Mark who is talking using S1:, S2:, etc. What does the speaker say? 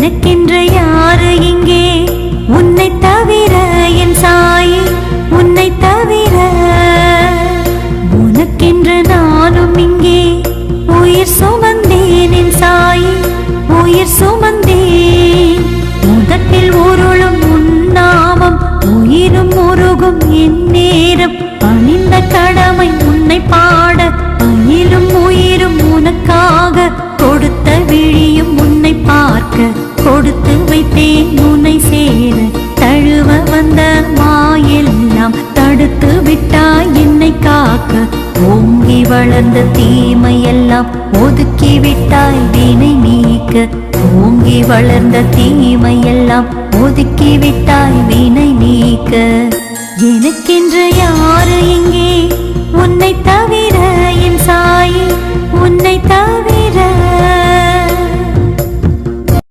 S1: எனக்கென்று யாரு இங்கே உன்னை தவிர என் சாயி உன்னை தவிர உனக்கென்று நானும் இங்கே உயிர் சுமந்தேன் என் சாயி உயிர் சுமந்தேன் முதட்டில் உருளும் உன்னாமம் உயிரும் உருகும் என் நேரம் பணிந்த கடமை உன்னை பாட பயிலும் உயிரும் உனக்காக கொடுத்த விழியும் உன்னை பார்க்க கொடுத்து வைத்தேன் உன்னை சேர தழுவ வந்த மாயெல்லாம் தடுத்து விட்டாய் என்னை காக்க ஓங்கி வளர்ந்த தீமையெல்லாம் ஒதுக்கி விட்டாய் வினை நீக்க ஓங்கி வளர்ந்த தீமையெல்லாம் ஒதுக்கி விட்டாய் வினை நீக்க எனக்கென்று யாரு இங்கே உன்னை தவிர என் சாயி உன்னை தவிர